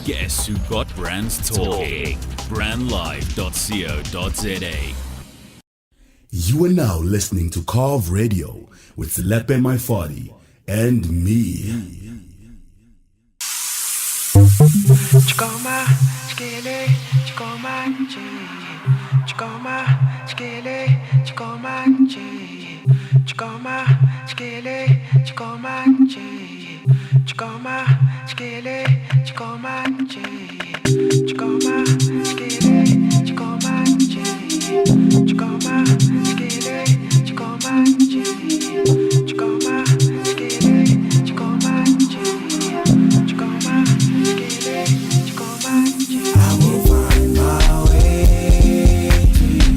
Guess who got brands talking? Brandlive.co.za. You are now listening to Carve Radio with Lepe Maifadi and me. Chikoma, chikele, chikoma, chi. Chikoma, chikele, chikoma, chi. Chikoma, chikele, chikoma, chi. Chikoma, chikele, chikoma, chi. Chikoma, chikele, chikoma, chi. Chikoma, chikele, chikoma, chi. Chikoma, chikele, chikoma, chi. Chikoma, chikele, chikoma, chi. I will find my way to you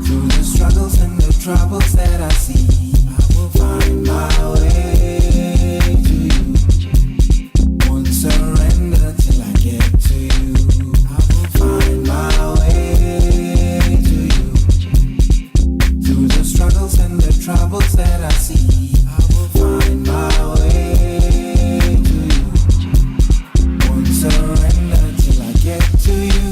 through the struggles and the troubles that I see. I will find my way to you. Won't surrender till I get to you. I will find my way to you through the struggles and the troubles that I see. I will find my way to you. Won't surrender till I get to you.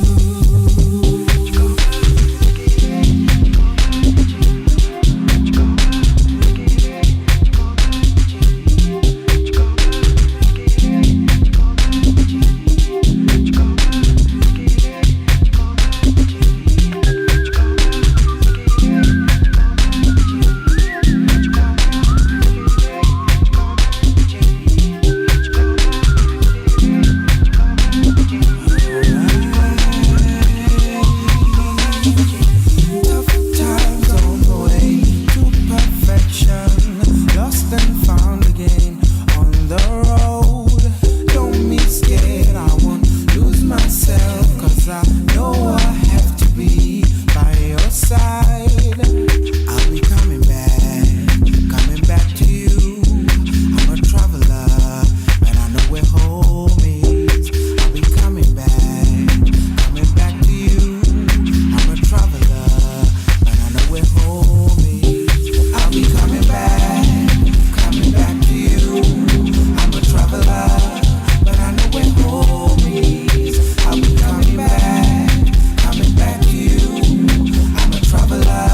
Tough times on the way to perfection, lost and found again on the road. Don't be scared, I won't lose myself, 'cause I know I have to be by your side. I'll be coming back to you. I'm a traveler, but I know where home is. I'll be coming back to you. I'm a traveler, but I know where home is. I'll be coming back to you. I'm a traveler, but I know where home is. I'll be coming back to you. I'm a traveler,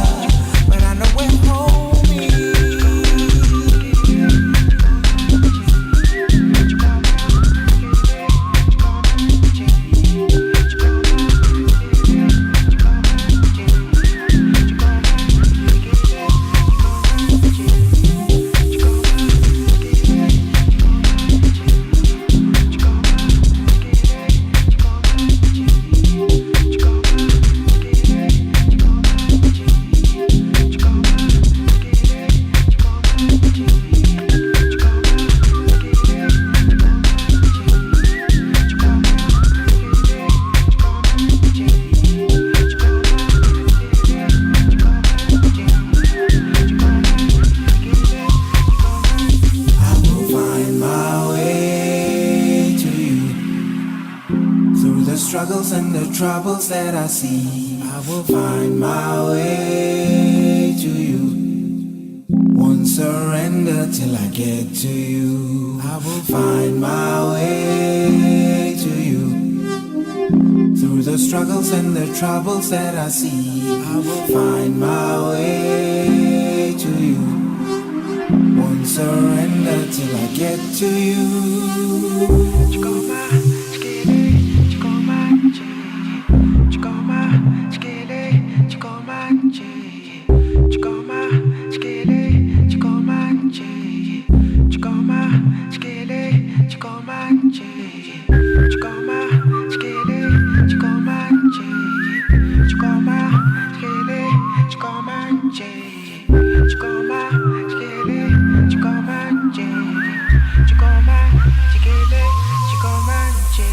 but I know where home is. I will find my way to you through the struggles and the troubles that I see. I will find my way to you. Won't surrender till I get to you. I will find my way to you through the struggles and the troubles that I see. I will find my way to you. Won't surrender till I get to you. Chikoma, chikele, chikoma, chi. Chikoma, chikele, chikoma, chi. Chikoma, chikele, chikoma, chi. Chikoma, chikele, chikoma, chi. Chikoma, chikele, chikoma, chi. Chikoma, chikele, chikoma, chi. Chikoma, chikele, chikoma, chi. Chikoma, chikele, chikoma, chi.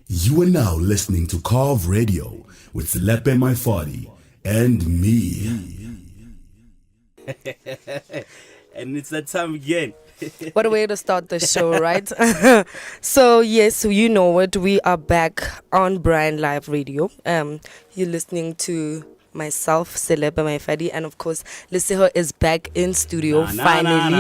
You are now listening to Carve Radio with Lepe Maifadi and me. And it's that time again. What a way to start the show, right? So yes, you know it. We are back on Brand Live Radio. You're listening to myself, Celebre Maifadi, and of course, Leseho is back in studio finally.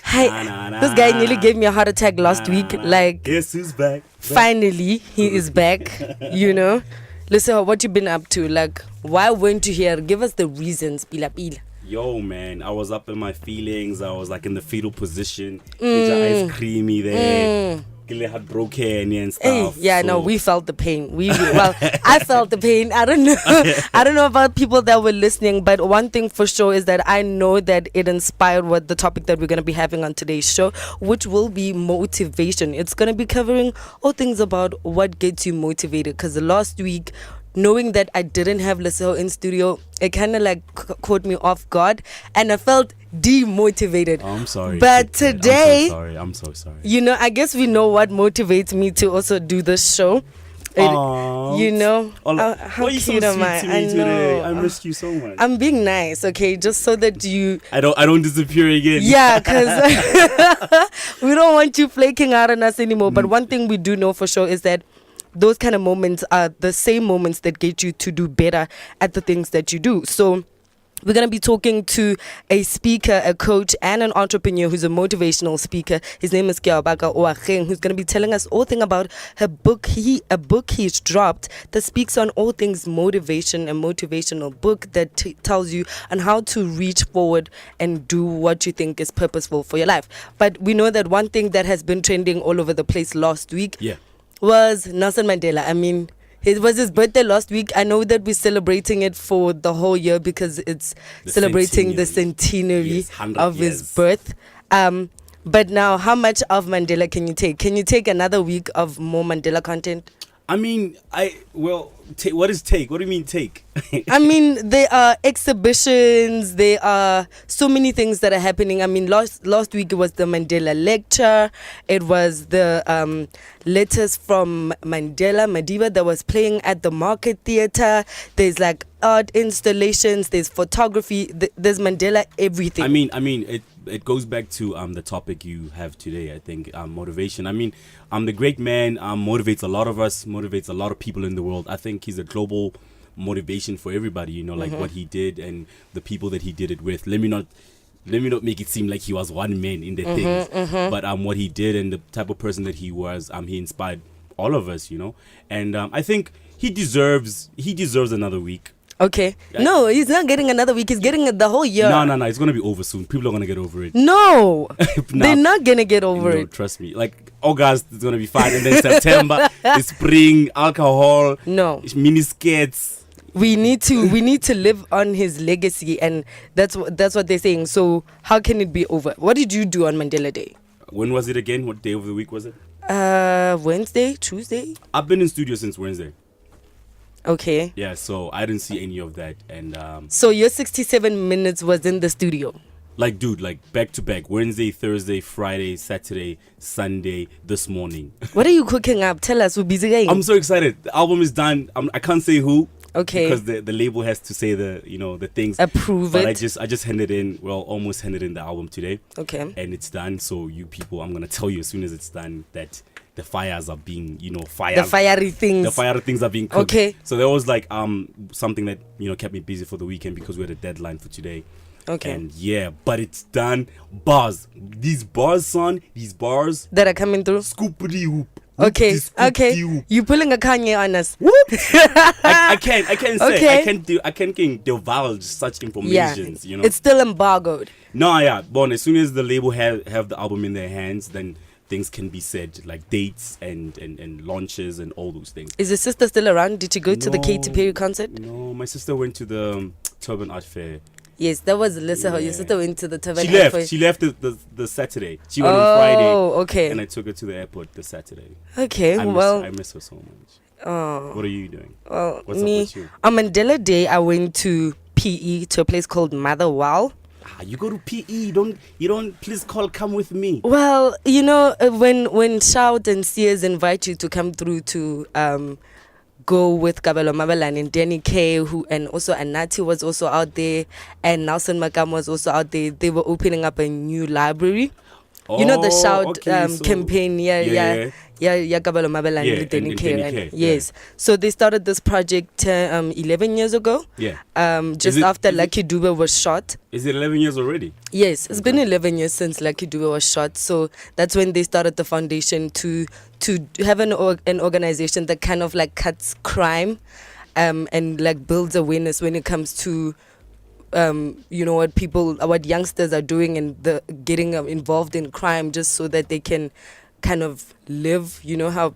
Hi, this guy nearly gave me a heart attack last week. Like, Guess who's back? finally, he is back. You know, Leseho, what you been up to? Like, why weren't you here? Give us the reasons. Pila pila. Yo, man, I was up in my feelings. I was like in the fetal position. Get your ice creamy there. Get heartbroken and stuff. Hey, yeah, no, we felt the pain. I felt the pain. I don't know. I don't know about people that were listening, but one thing for sure is that I know that it inspired what the topic that we're going to be having on today's show, which will be motivation. It's going to be covering all things about what gets you motivated. Because last week, knowing that I didn't have Leseho in studio, it kind of like caught me off guard, and I felt demotivated. Oh, I'm sorry. But today, I'm so sorry. you know, I guess we know what motivates me to also do this show. You know, how why are you so cute am sweet I? to me I today? know. I missed you so much. I'm being nice, okay, just so that you. I don't disappear again. Yeah, because we don't want you flaking out on us anymore. But one thing we do know for sure is that those kind of moments are the same moments that get you to do better at the things that you do. So we're going to be talking to a speaker, a coach, and an entrepreneur who's a motivational speaker. His name is Kiabaka Oakheng, who's going to be telling us all things about her book. A book he's dropped that speaks on all things motivation, a motivational book that tells you on how to reach forward and do what you think is purposeful for your life. But we know that one thing that has been trending all over the place last week was Nelson Mandela. I mean, it was his birthday last week. I know that we're celebrating it for the whole year because it's celebrating the centenary of his birth. But now, how much of Mandela can you take? Can you take another week of more Mandela content? I mean, what is take? What do you mean take? I mean, there are exhibitions, there are so many things that are happening. I mean, last week it was the Mandela lecture, it was the letters from Mandela Madiba that was playing at the Market Theatre. There's like art installations, there's photography, there's Mandela everything. I mean, it goes back to the topic you have today. I think motivation. I mean, the great man motivates a lot of us, motivates a lot of people in the world. I think he's a global motivation for everybody. You know, like what he did and the people that he did it with. Let me not make it seem like he was one man in the things, but what he did and the type of person that he was, he inspired all of us. You know, and I think he deserves another week. Okay. No, he's not getting another week. He's getting the whole year. No. It's going to be over soon. People are going to get over it. No. They're not going to get over it. Trust me. Like, August is going to be fine. And then September is spring, alcohol. No. Mini skirts. We need to live on his legacy. And that's what they're saying. So how can it be over? What did you do on Mandela Day? When was it again? What day of the week was it? Wednesday, Tuesday? I've been in studio since Wednesday. Okay. Yeah, so I didn't see any of that. And so your 67 minutes was in the studio? Like, dude, like back to back. Wednesday, Thursday, Friday, Saturday, Sunday, this morning. What are you cooking up? Tell us. We're busy going. I'm so excited. The album is done. I can't say who. Okay. Because the label has to say the things. Approve but it. I just almost handed in the album today. Okay. And it's done. So you people, I'm gonna tell you as soon as it's done that the fires are being, the fiery things. The fiery things are being cooked. Okay. So there was like something that kept me busy for the weekend because we had a deadline for today. Okay. And yeah, but it's done. These bars, son. These bars that are coming through. Scoopity whoop. Okay. You pulling a Kanye on us. I can't say. Okay. I can't divulge such informations. Yeah. It's still embargoed. No, yeah. But as soon as the label have the album in their hands, then things can be said, like dates and launches and all those things. Is your sister still around? Did you go to the Katy Perry concert? No, my sister went to the Turban Art Fair. Yes, that was Alyssa. Yeah. Your sister went to the Turban Art Fair. She left the Saturday. She went on Friday. Oh, okay. And I took her to the airport the Saturday. Okay, I miss her so much. Oh. What are you doing? Well, what's up with you? On Mandela Day, I went to PE, to a place called Motherwell. You go to PE, you don't please come with me. Well, when Shout and Sears invite you to come through to go with Kabelo Mabelan and Danny K, and also Anati was also out there, and Nelson Makam was also out there. They were opening up a new library. You know the Oh, shout okay, so- campaign, yeah. Kabelo Mabelane Yeah, le Danny and K, Danny right? K, Yes. So they started this project 11 years ago. Yeah. Just it- after is it- Lucky Dube was shot. Is it 11 years already? Yes, it's been 11 years since Lucky Dube was shot. So that's when they started the foundation to have an organization that kind of like cuts crime and like builds awareness when it comes to you know what youngsters are doing and the getting involved in crime just so that they can kind of live, you know how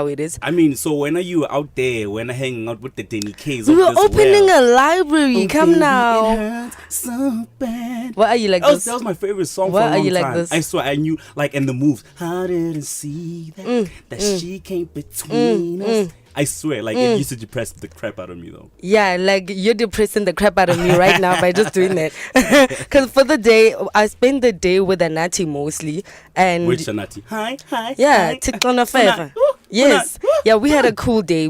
it is. I mean, so when are you out there? When are hanging out with the Danny K's? We of were this opening world? a library. Oh, Come baby, now. It hurts so bad. Why are you like this? That was my favorite song Why for a are long you like time. this? I swear I knew, like, and the moves. How did I see that she came between us? I swear, like, it used to depress the crap out of me, though. Yeah, like you're depressing the crap out of me right now by just doing that. Because for the day, I spend the day with Anati mostly, and Which Shanati? Hi. yeah, hi. Tiklona Fever. Yes, yeah, we had a cool day.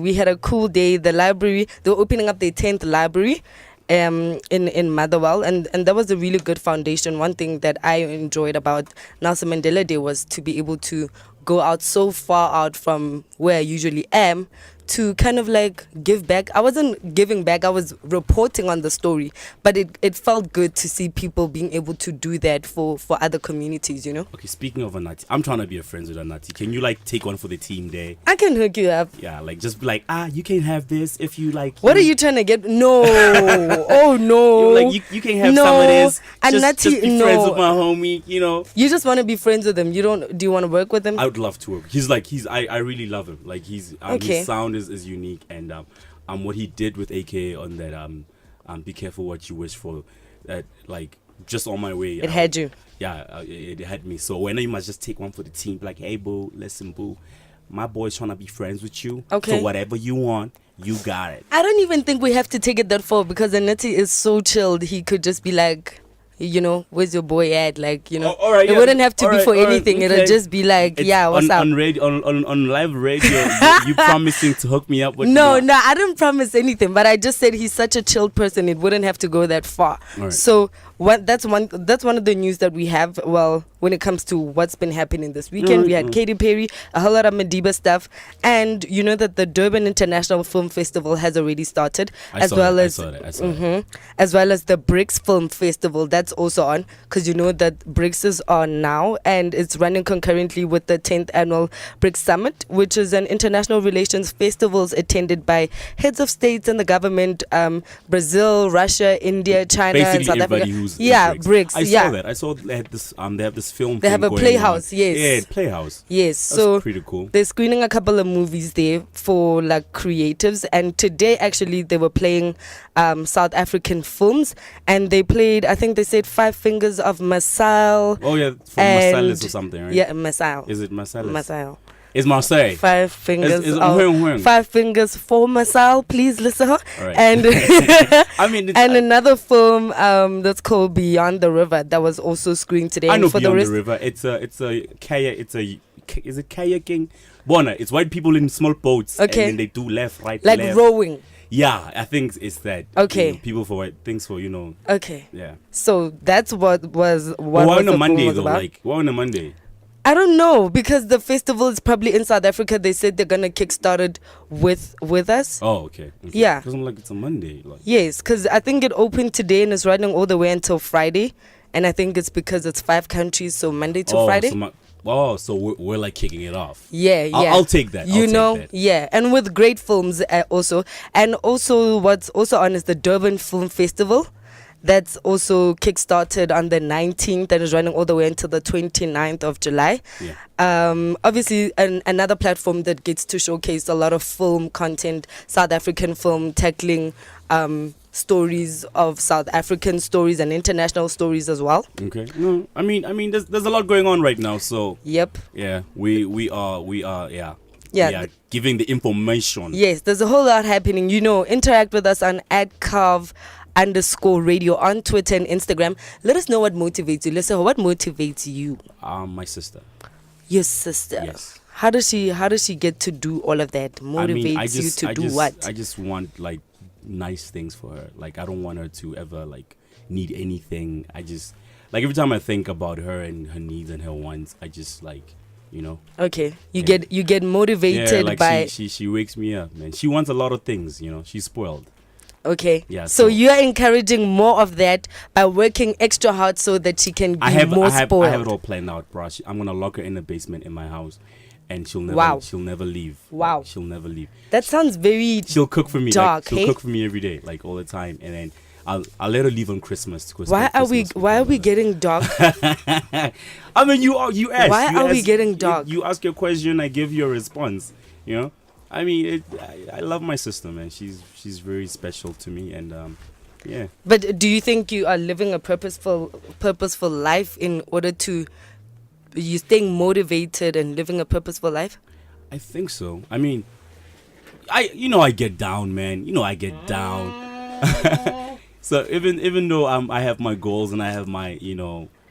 The library, they were opening up their 10th library. In Motherwell, and that was a really good foundation. One thing that I enjoyed about Nelson Mandela Day was to be able to go out so far out from where I usually am to kind of like give back. I wasn't giving back, I was reporting on the story, but it felt good to see people being able to do that for other communities, you know. Okay, speaking of Anati, I'm trying to be friends with Anati. Can you, like, take one for the team there? I can hook you up. Yeah, like, just be like, you can have this if you like. What are you trying to get? No. Oh no. You're like, you can have No. some of this. Anati, just be no. friends with my homie, you know. You just want to be friends with him. Do you want to work with him? I would love to work. I really love him. Like, Okay. his sound is unique, and what he did with AKA on that be careful what you wish for, that, like, just on my way. It had you. Yeah, it had me. So when you must just take one for the team, like, hey boo, listen boo, my boy's trying to be friends with you. Okay. So whatever you want, you got it. I don't even think we have to take it that far because Anati is so chilled. He could just be like, you know, where's your boy at? Like, you know, Oh, all right, it yeah. wouldn't have to All be right, for all right, anything. okay. It'll just be like, It's yeah, what's on, up? on radio on live radio? you promising to hook me up with? No, I didn't promise anything, but I just said he's such a chilled person. It wouldn't have to go that far. All right. So that's one of the news that we have. Well, when it comes to what's been happening this weekend, we had Katy Perry, a whole lot of Madiba stuff, and you know that the Durban International Film Festival has already started, I saw that. as well as the BRICS Film Festival that's also on, because you know that BRICS is on now and it's running concurrently with the 10th annual BRICS Summit, which is an international relations festivals attended by heads of states and the government, Brazil, Russia, India, China, Basically and South everybody Africa. who's BRICS. I saw that. I saw they had this. They have this film. They have thing a going playhouse, on. yes. Yeah, playhouse. Yes, That's so pretty cool. they're screening a couple of movies there for like creatives, and today actually they were playing South African films, and they played, I think they said, Five Fingers of Masal. Oh yeah, from and Marcellus or something, right? Yeah, Masal. Is it Marcellus? Masal. It's Marseille. Five fingers. Is of, 5 fingers for Masal, please listen. All right. And I mean, and another film that's called Beyond the River that was also screened today. I know and for Beyond the the River. It's a kayak. Is it kayaking? Bona. It's white people in small boats. Okay. And then they do left, right, like left. rowing. Yeah, I think it's that. Okay. You know, people for white things for Okay. Yeah. So that's what was But what why was on a the Monday film was though? about. Like why on a Monday? I don't know, because the festival is probably in South Africa. They said they're gonna kickstart it with us. Oh, okay. Yeah. Because I'm like, it's a Monday. Like. Yes, because I think it opened today and it's running all the way until Friday, and I think it's because it's 5 countries, so Monday to Friday. So we're like kicking it off. Yeah, yeah. I'll take that. You I'll know, take that. yeah, and with great films also, and also what's also on is the Durban Film Festival. That's also kickstarted on the 19th and is running all the way until the 29th of July. Yeah. Obviously, another platform that gets to showcase a lot of film content, South African film, tackling stories of South African stories and international stories as well. Okay. No, I mean, there's a lot going on right now. So Yep. yeah, we are Yeah. We are giving the information. Yes, there's a whole lot happening. You know, interact with us on @Carve_radio on Twitter and Instagram. Let us know what motivates you. Listen, what motivates you? My sister. Your sister. Yes. How does she get to do all of that? Motivates you to do what? I just want like nice things for her. Like, I don't want her to ever like need anything. I just like every time I think about her and her needs and her wants, I just like, you know. Okay, you Yeah. get motivated Yeah, like by. she wakes me up, man. She wants a lot of things, you know. She's spoiled. Okay. Yeah, So so- you're encouraging more of that by working extra hard so that she can be more spoiled. I have it all planned out, bro. I'm gonna lock her in the basement in my house, and she'll never Wow. she'll never leave. Wow. Like, she'll never leave. That sounds very. She'll cook for me. Dark, she'll hey? cook for me every day, like all the time, and then I'll let her leave on Christmas. To go Why spend are we Christmas with why her are we mother. getting dark? I mean, you ask. Why you are we ask- getting dark? You ask your question, I give you a response. You know, I mean, I love my sister, man. She's very special to me, and yeah. But do you think you are living a purposeful life in order to you staying motivated and living a purposeful life? I think so. I mean, I get down, man. I get down. So even though I have my goals and I have my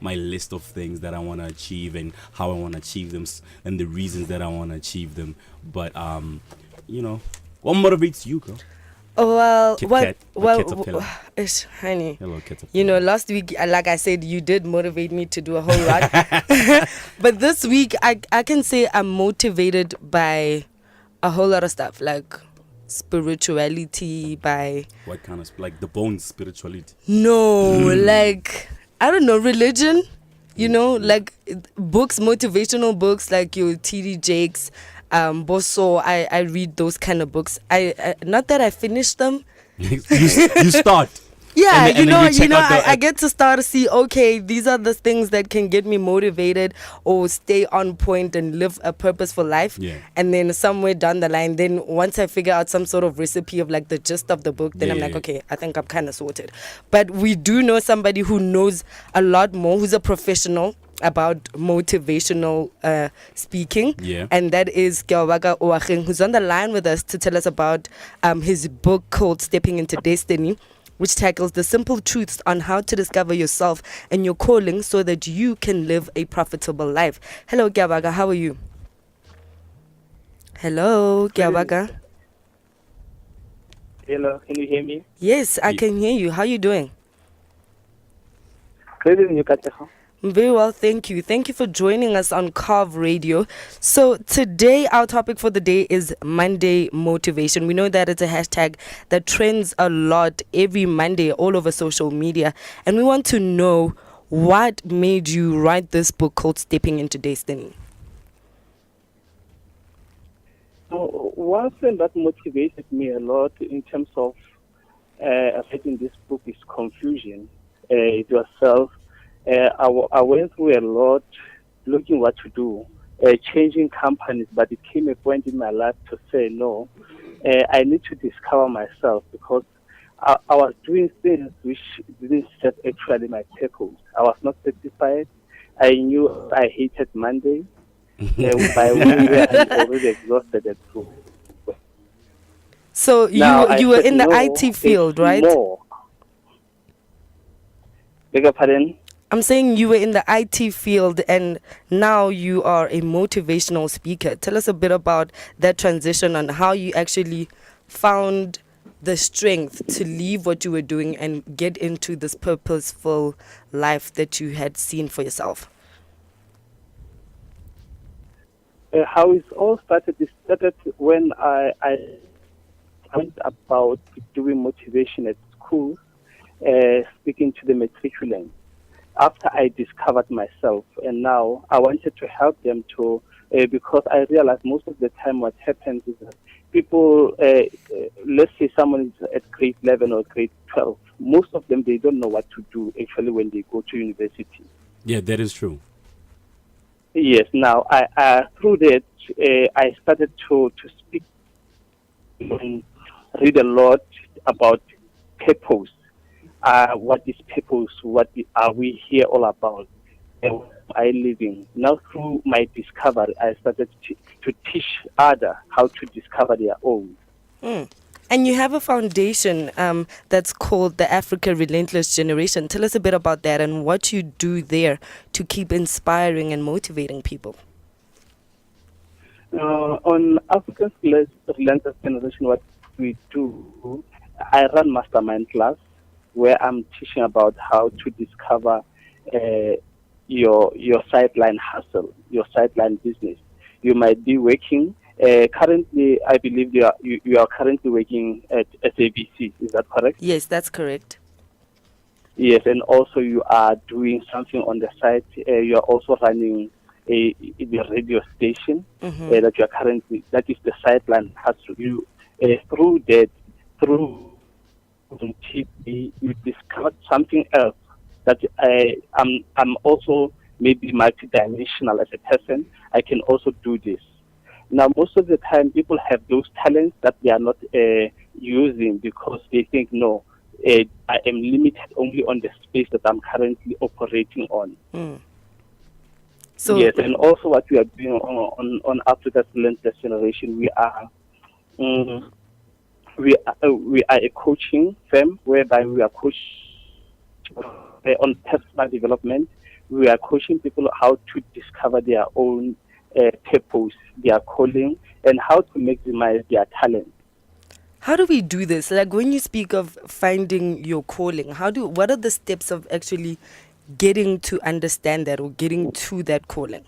my list of things that I want to achieve and how I want to achieve them and the reasons that I want to achieve them, but what motivates you, girl? Oh, well, Kit what? Kat, the Well, caterpillar. honey. Hello, Caterpillar. You know, last week, like I said, you did motivate me to do a whole lot. But this week, I can say I'm motivated by a whole lot of stuff, like spirituality, by What kind of like the bones spirituality? like I don't know, religion. You know, like books, motivational books, like your T.D. Jakes. Bosso, I read those kind of books. I not that I finished them. you start. Yeah, And then you check out the- I get to start to see, okay, these are the things that can get me motivated or stay on point and live a purposeful life. Yeah. And then somewhere down the line, then once I figure out some sort of recipe of like the gist of the book, then Yeah, I'm yeah, like, yeah. okay, I think I'm kind of sorted. But we do know somebody who knows a lot more, who's a professional about motivational speaking. Yeah. And that is Kiawaka Oacheng, who's on the line with us to tell us about his book called Stepping into Destiny, which tackles the simple truths on how to discover yourself and your calling so that you can live a profitable life. Hello, Kiawaka, how are you? Hello, Kiawaka. Hello, can you hear me? Yes, I can hear you. How are you doing? Good evening, Kateho. Very well, thank you. Thank you for joining us on Carve Radio. So today, our topic for the day is Monday motivation. We know that it's a hashtag that trends a lot every Monday all over social media. And we want to know what made you write this book called Stepping into Destiny. So one thing that motivated me a lot in terms of writing this book is confusion. It was I went through a lot looking what to do, changing companies, but it came a point in my life to say, no, I need to discover myself because I was doing things which didn't set actually my purpose. I was not satisfied. I knew I hated Monday. By Wednesday, I'm already exhausted at school. So Now, you I were said, in the no, IT field, it's right? More. Beg your pardon? I'm saying you were in the IT field and now you are a motivational speaker. Tell us a bit about that transition and how you actually found the strength to leave what you were doing and get into this purposeful life that you had seen for yourself. How it all started, when I went about doing motivation at school, speaking to the matriculants. After I discovered myself, and now I wanted to help them to, because I realized most of the time what happens is that people, let's say someone is at grade 11 or grade 12, most of them, they don't know what to do actually when they go to university. Yeah, that is true. Yes, now I through that, I started to speak and read a lot about purpose. What is purpose? Are we here all about? And I living now through my discovery, I started to teach others how to discover their own. And you have a foundation that's called the Africa Relentless Generation. Tell us a bit about that and what you do there to keep inspiring and motivating people. On Africa's Relentless Generation, what we do, I run mastermind class where I'm teaching about how to discover your sideline hustle, your sideline business. You might be working. Currently, I believe you are currently working at SABC. Is that correct? Yes, that's correct. Yes, and also you are doing something on the side. You are also running the radio station that you are currently. That is the sideline hustle. You through that through TV, you discovered something else that I'm also maybe multidimensional as a person. I can also do this. Now, most of the time, people have those talents that they are not using because they think, no, I am limited only on the space that I'm currently operating on. So Yes, and also what we are doing on Africa's Relentless Generation, we are a coaching firm whereby we are coaching on personal development. We are coaching people how to discover their own purpose, their calling, and how to maximize their talent. how do we do this? Like when you speak of finding your calling, what are the steps of actually getting to understand that or getting to that calling?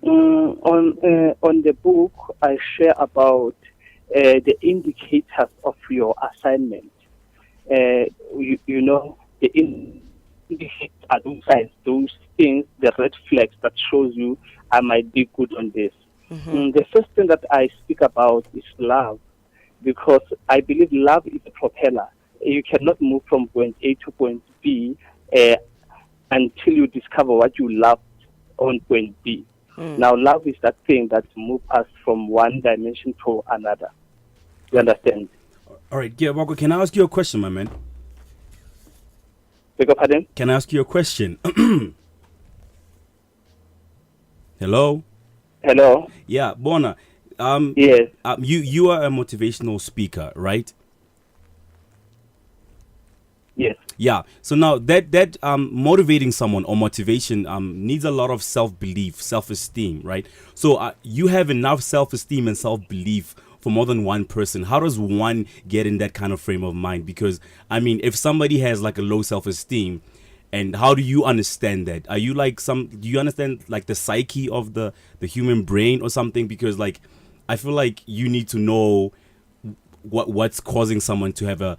On the book, I share about the indicators of your assignment. You know, the indicators are those signs, those things, the red flags that shows you I might be good on this. The first thing that I speak about is love, because I believe love is a propeller. You cannot move from point A to point B until you discover what you love on point B. Now, love is that thing that moves us from one dimension to another. You understand? All right, yeah, Wako, can I ask you a question, my man? Beg your pardon? Can I ask you a question? Hello? Hello? Yeah, Bona. Yes. You are a motivational speaker, right? Yes. Yeah. So now that motivating someone or motivation needs a lot of self-belief, self-esteem, right? So you have enough self-esteem and self-belief for more than one person. How does one get in that kind of frame of mind? Because I mean, if somebody has like a low self-esteem, and how do you understand that? Are you like do you understand like the psyche of the human brain or something? Because like I feel like you need to know what's causing someone to have a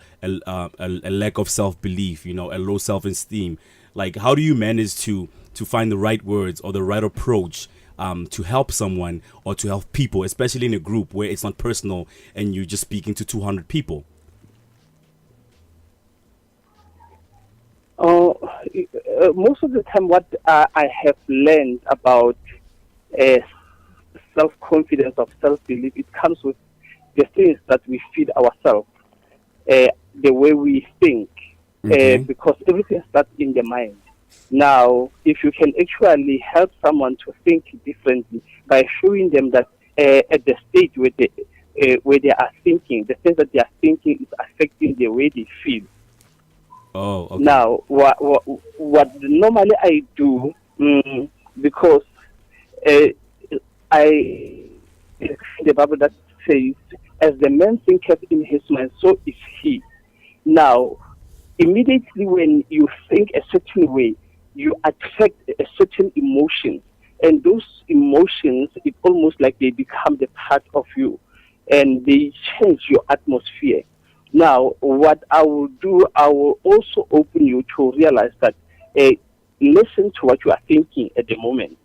lack of self-belief, you know, a low self-esteem. Like, how do you manage to find the right words or the right approach to help someone or to help people, especially in a group where it's not personal and you're just speaking to 200 people? Most of the time, what I have learned about self-confidence or self-belief, it comes with the things that we feed ourselves, the way we think, because everything starts in the mind. Now, if you can actually help someone to think differently by showing them that at the stage where they are thinking, the things that they are thinking is affecting the way they feel. Oh, okay. Now, what normally I do, because the Bible that says, as the man thinketh in his mind, so is he. Now, immediately when you think a certain way, you attract a certain emotion. And those emotions, it's almost like they become the part of you. And they change your atmosphere. Now, what I will do, I will also open you to realize that listen to what you are thinking at the moment.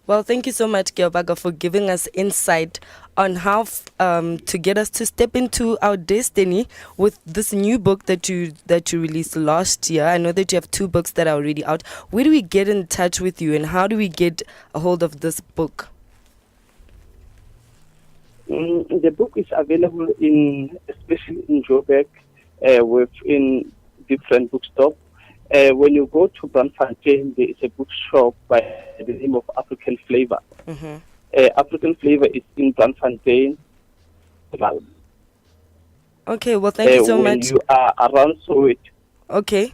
Well, thank you so much, Geobaga, for giving us insight on how to get us to step into our destiny with this new book that you released last year. I know that you have 2 books that are already out. Where do we get in touch with you, and how do we get a hold of this book? The book is available especially in Joburg, in different bookstores. When you go to Brandfontein, there is a bookshop by the name of African Flavor. African Flavor is in Brandfontein. Okay, well, thank you so much. When you are around Soweto. Okay.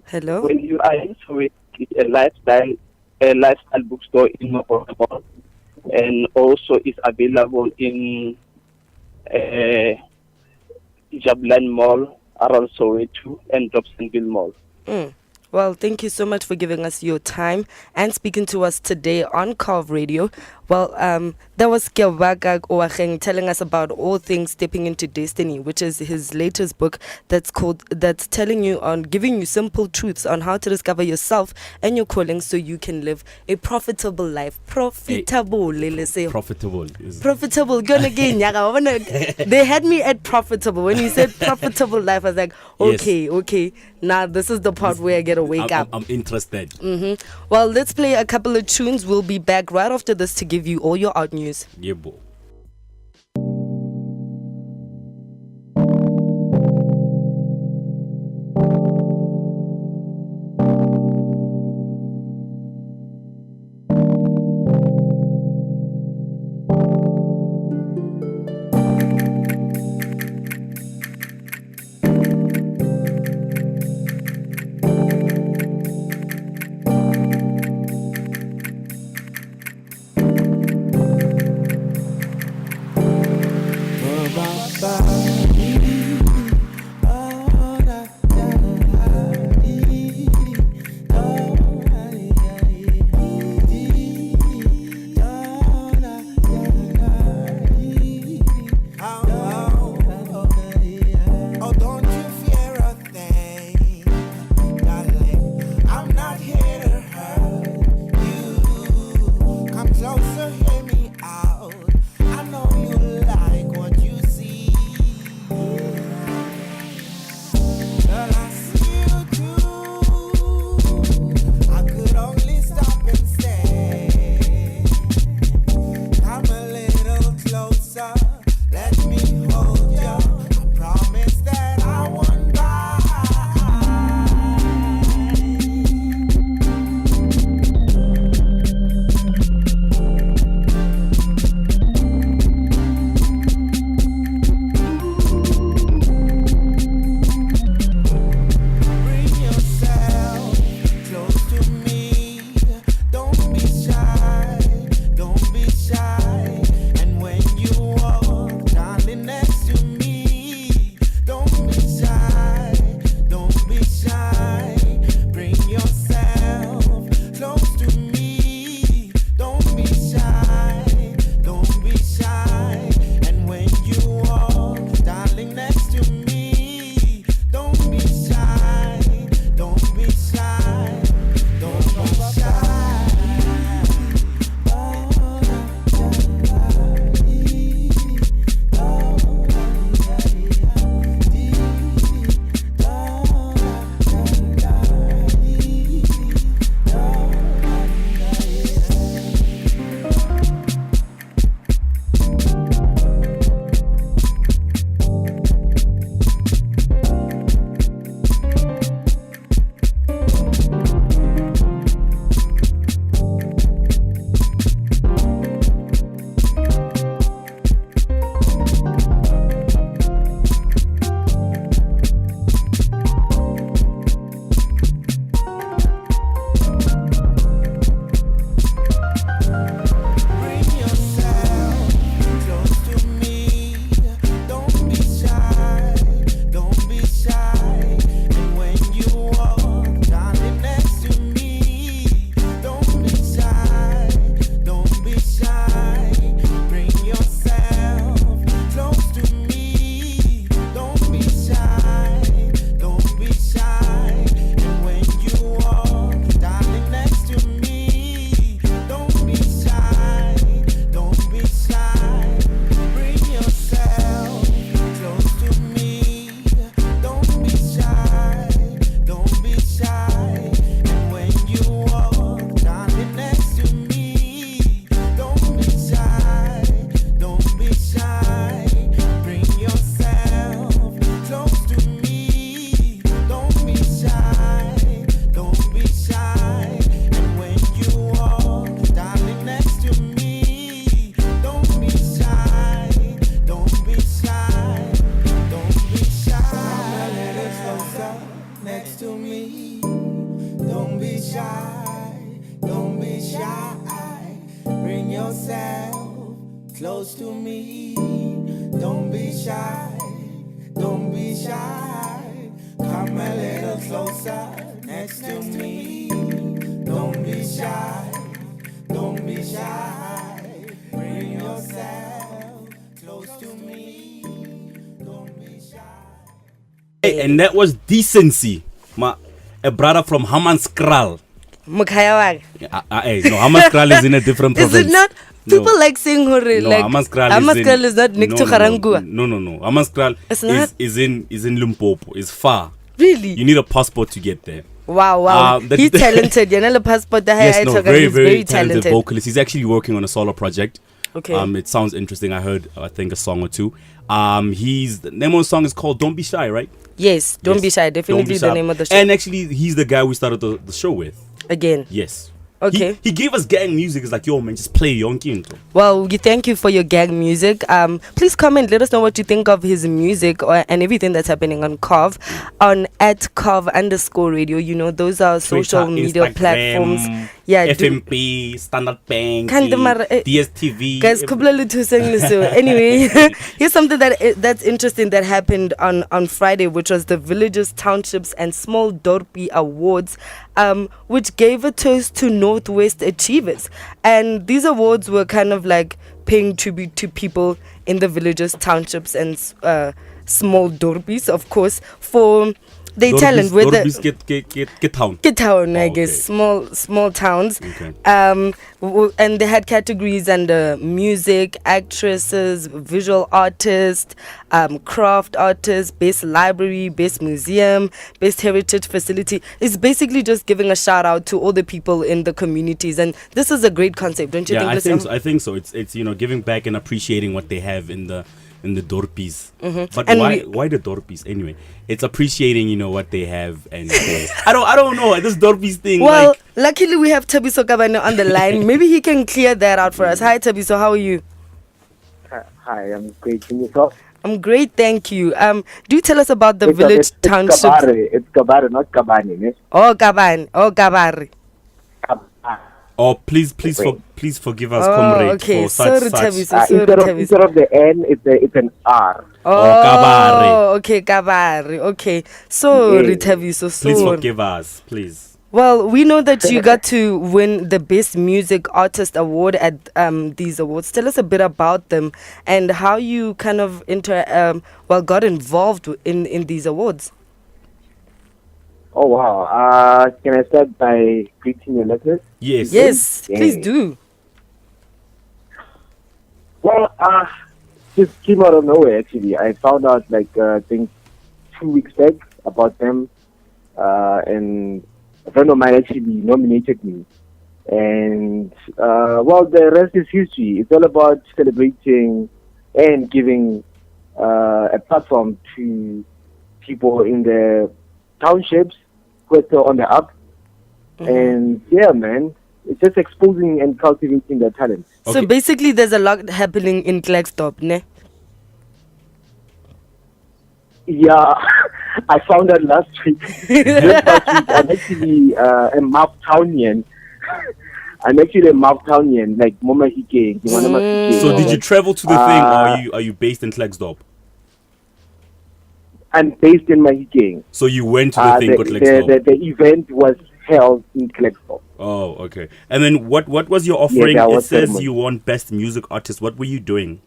Hello? When you are in Soweto, it's a lifestyle bookstore in Mall. and also is available in Jablan Mall, around Soweto, and Dobsonville Mall. Well, thank you so much for giving us your time and speaking to us today on Carve Radio. Well, that was Kiawaka Oacheng telling us about all things stepping into destiny, which is his latest book that's telling you on giving you simple truths on how to discover yourself and your calling so you can live a profitable life. Profitable. Profitable. Gonna again, they had me at profitable. When you said profitable life, I was like, okay. Now this is the part where I get to wake up. I'm interested. Well, let's play a couple of tunes. We'll be back right after this to give you all your art news. Yeah, boy. Closer, hear me out. I know you like what you see. shy, don't be shy. Come a little closer next to me. Don't be shy, don't be shy. Bring yourself close to me. Don't be shy. Hey, and that was Decency, a brother from Hammanskraal. Mukhaya Hey, no, Hammanskraal is in a different Is province. it not? People like saying hore, No, like Hammanskraal is not next to Garangua. No. Hammanskraal It's not? is in Limpopo. It's far. Really? You need a passport to get there. Wow. He's talented. You know the passport that Yes, no, he's very talented vocalist. He's actually working on a solo project. Okay. It sounds interesting. I heard, I think, a song or two. The name of the song is called "Don't Be Shy," right? Yes, Don't Yes. Be Shy. Don't Definitely Be the Shy. name of the show. And actually, he's the guy we started the show with. Again. Yes. Okay. He gave us gang music. It's like, yo, man, just play Yonki into. Well, we thank you for your gang music. Please comment. Let us know what you think of his music and everything that's happening on Carve, on @Carve_radio. You know, those are social Twitter, media Instagram, platforms. Yeah, FMP, Standard Bank, Can't mara- DSTV. guys, anyway, here's something that's interesting that happened on Friday, which was the Villages, Townships and Small Dorpy Awards, which gave a toast to Northwest achievers. And these awards were kind of like paying tribute to people in the villages, townships and small dorpies, of course, for their talent. Get town. Get town, I Oh, guess. okay. Small towns. Okay. And they had categories under music, actresses, visual artist, craft artist, best library, best museum, best heritage facility. It's basically just giving a shout out to all the people in the communities, and this is a great concept, don't you Yeah, think? I think so. It's giving back and appreciating what they have in the dorpies. But And why the dorpies anyway? It's appreciating what they have, and I don't know this dorpies thing. Well, like, luckily we have Tabiso Kabane on the line. Maybe he can clear that out for us. Hi Tabiso, how are you? Hi, I'm great. And yourself? I'm great, thank you. Do tell us about the village It's township. Kabare. It's Kabare, not Kabane. Eh? Oh, Kabari. oh, please forgive us, comrade, okay. for Sorry, such. Tabiso. Sorry, Tabiso. Instead of the N, it's an R. Kabare. Okay, Kabari. Okay. Sorry, Yeah. Tabiso. Please Sorry. forgive us, please. Well, we know that you got to win the Best Music Artist Award at these awards. Tell us a bit about them and how you kind of got involved in these awards. Oh, wow. Can I start by greeting your listeners? Yes. Yes, Yeah. please do. Well, just came out of nowhere, actually. I found out, I think 2 weeks back about them. And a friend of mine actually nominated me. And, the rest is history. It's all about celebrating and giving a platform to people in the townships who are still on the up. And, yeah, man, it's just exposing and cultivating their talent. So Okay. basically, there's a lot happening in Klerksdorp, ne? Yeah, I found out last week. Just last week, I'm actually a Mountownian. I'm actually a Mountownian, like Mama Hike. So did you travel to the thing, or are you based in Klerksdorp? I'm based in Mahikeng. So you went to the thing, but the event was held in Klerksdorp. Oh, okay. And then what was your offering? that It was says ceremony. you won best music artist. What were you doing?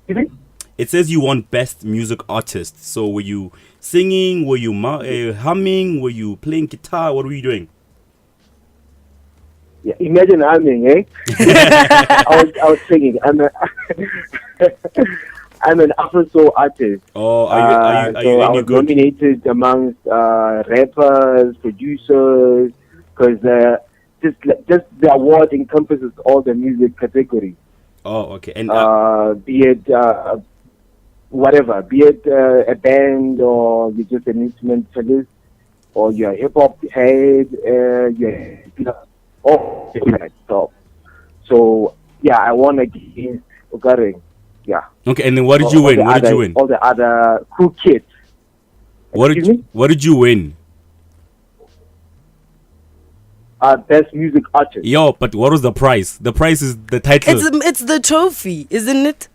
Excuse me? It says you won best music artist. So were you singing? Were you humming? Were you playing guitar? What were you doing? Yeah, imagine humming, eh? I was singing. I'm an Afro soul artist. Oh, are you So any I was good? nominated amongst rappers, producers, because just the award encompasses all the music categories. Oh, okay. And Be it whatever, be it a band or you're just an instrumentalist or you're a hip hop head, So yeah, I won against Ogaring. Yeah. okay. And then what did you win? What did you win? All the other cool kids. What Excuse me? did you win? Best music artist. Yo, but what was the prize? The prize is the title. It's the trophy, isn't it?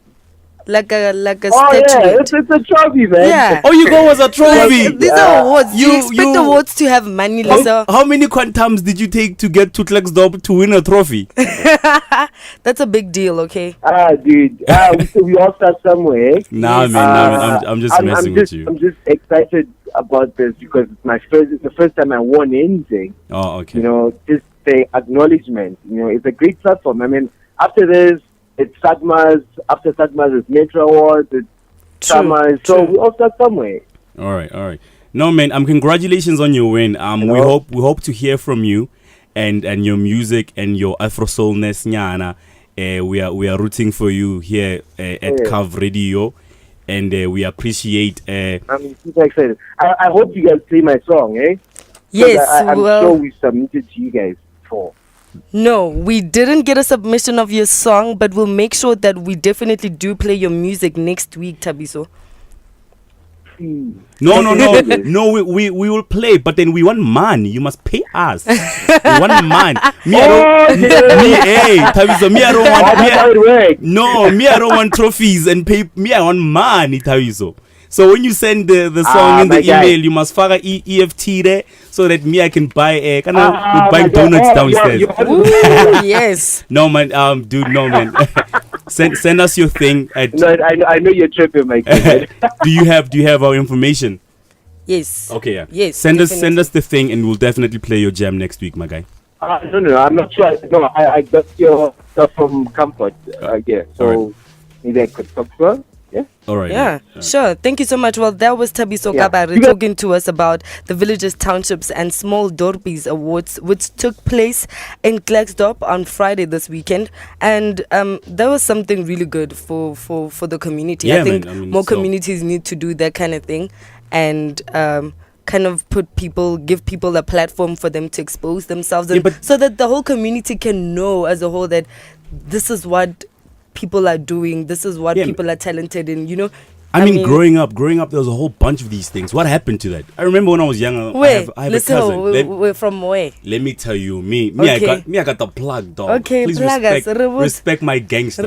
like a Oh yeah, statuette. it's a trophy, man. Yeah. Oh, you go as a trophy. Like, these are awards. You expect you- awards to have money, Lisa. How many quantums did you take to get to Klerksdorp to win a trophy? That's a big deal, okay? Dude. We all start somewhere. Nah, man, I'm just messing with you. I'm just excited about this because it's the first time I won anything. Oh, okay. You know, just the acknowledgement. You know, it's a great platform. I mean, after this, it's SAGMA's. After SAGMA's, it's Metro Awards. It's Summer. So we all start somewhere. All right. No, man. Congratulations on your win. We hope to hear from you, and your music and your Afro soulness, nyana. We are rooting for you here at Carve Radio, and we appreciate. I'm super excited. I hope you guys play my song, eh? Yes, I'm well, sure we submitted to you guys for. no, we didn't get a submission of your song, but we'll make sure that we definitely do play your music next week, Tabiso. No. We will play, but then we want money. You must pay us. We want money. Tabiso, I don't want trophies and pay. I want money, Tabiso. So when you send the song in the email, you must file EFT there so that I can buy buy donuts downstairs. Ooh, yes. No man, dude, no man. send us your thing. No, I know you're tripping, my kid. Do you have our information? Yes. Okay, yeah. Yes. Send us definitely. the thing, and we'll definitely play your jam next week, my guy. No, I'm not sure. No, I got your stuff from Comfort. Yeah, so maybe I could talk to her. Yeah. All right. Yeah, sure. Thank you so much. Well, that was Tabiso Yeah. Kabare talking to us about the Villages, Townships and Small Dorpies Awards, which took place in Klerksdorp on Friday this weekend. And that was something really good for the community. Yeah, I think man. more communities need to do that kind of thing and kind of give people a platform for them to expose themselves and so that the whole community can know as a whole that this is what people are doing, this is what people are talented in, you know. I mean, growing up, there was a whole bunch of these things. What happened to that? I remember when I was younger, I have a cousin. We're from where? Let me tell you, me, Okay. I got the plug, dog. Okay, please plug us. respect my gangster.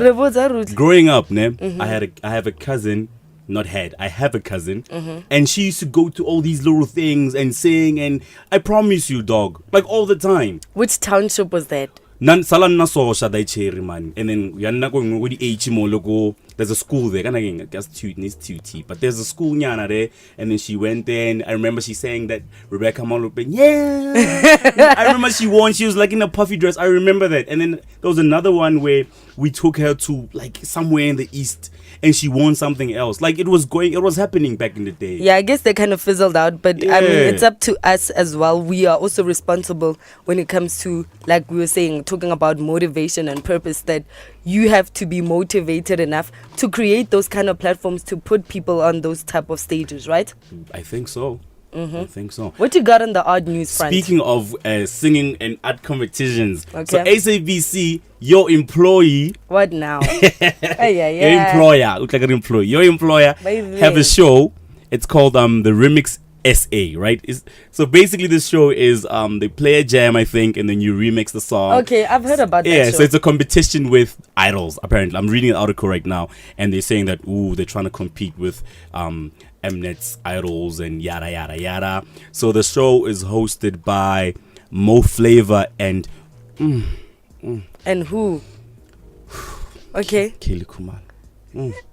Growing up, I have a cousin. I have a cousin, and she used to go to all these little things and sing, and I promise you, dog, like all the time. Which township was that? Salan na so shada cherry man, and then yanna going with the H logo. There's a school there, kind of I guess tuty, but there's a school nyana there, and then she went there, and I remember she saying that Rebecca Malupe, I remember she won. She was like in a puffy dress. I remember that, and then there was another one where we took her to like somewhere in the east, and she won something else. Like it was happening back in the day. Yeah, I guess they kind of fizzled out, but I mean, it's up to us as well. We are also responsible when it comes to, like we were saying, talking about motivation and purpose, that you have to be motivated enough to create those kind of platforms to put people on those type of stages, right? I think so. I think so. What you got on the odd news front? Speaking of singing and art competitions, Okay. so SABC, your employee, What now? Yeah. your employer Baby. have a show. It's called the Remix SA, right? So basically this show is they play a jam, I think, and then you remix the song. Okay, I've heard about that Yeah, show. so it's a competition with idols, apparently. I'm reading the article right now, and they're saying that they're trying to compete with Mnet's idols and yada yada yada. So the show is hosted by Mo Flavor and And who? Okay. Kelly Kumar.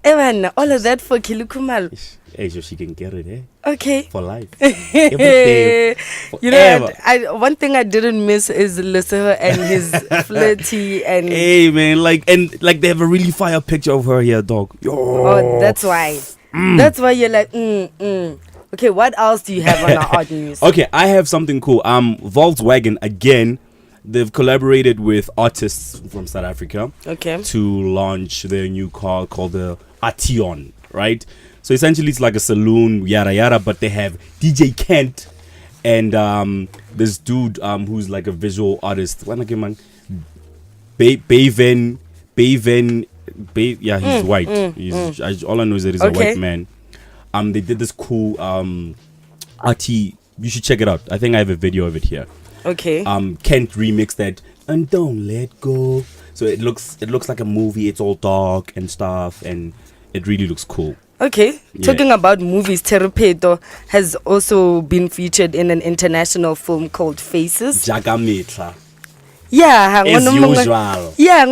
Evan, all of that for Kilukumal. Hey, so she can get it, Okay. for life. Every day, You know, forever. one thing I didn't miss is Lucifer and his flirty and Hey man, like they have a really fire picture of her here, dog. Yo. oh, that's why. That's why you're like, Okay, what else do you have on our odd news? Okay, I have something cool. Volkswagen again. They've collaborated with artists from South Africa Okay. to launch their new car called the Ation, right? So essentially it's like a saloon, yada yada, but they have DJ Kent and this dude who's like a visual artist. Baven, yeah, he's white. All I know is that he's a white man. They did this cool arty. You should check it out. I think I have a video of it here. Okay. Kent remixed that and don't let go. So it looks like a movie. It's all dark and stuff, and It really looks cool. Okay, Yeah. talking about movies, Terupeto has also been featured in an international film called Faces. Jagametla. Yeah, As usual. Yeah,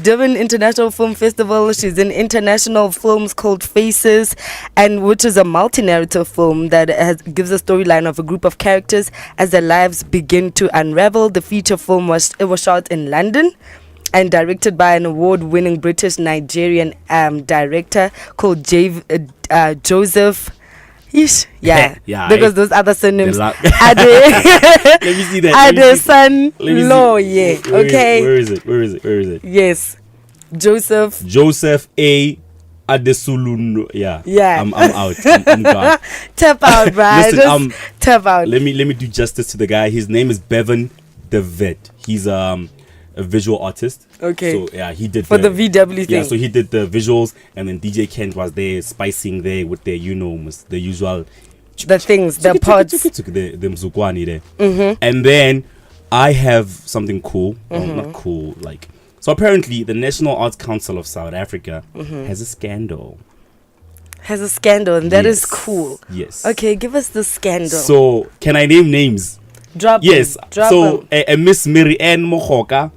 Durban International Film Festival. She's in international films called Faces, and which is a multi-narrative film that gives a storyline of a group of characters as their lives begin to unravel. The feature film was shot in London and directed by an award-winning British-Nigerian director called Joseph. Ish, yeah, Yeah, because those other surnames Let are me see that. the son-law, yeah, okay. Where is it? Yes, Joseph A. Adesulun. Yeah. Yeah. I'm out. I'm gone. Tap out, right? Listen, Tap out. Let me do justice to the guy. His name is Bevan DeVet. He's a visual artist. Okay. So yeah, he did For the VW thing. Yeah, so he did the visuals, and then DJ Kent was there spicing there with the the usual The things, the pods. the mzukwani there. And then I have something cool. Well, not cool, like, so apparently the National Arts Council of South Africa has a scandal. Has a scandal, and that is Yes. cool. Yes. Okay, give us the scandal. So can I name names? Drop Yes. them. Drop So them. Miss Mary Ann Mohoka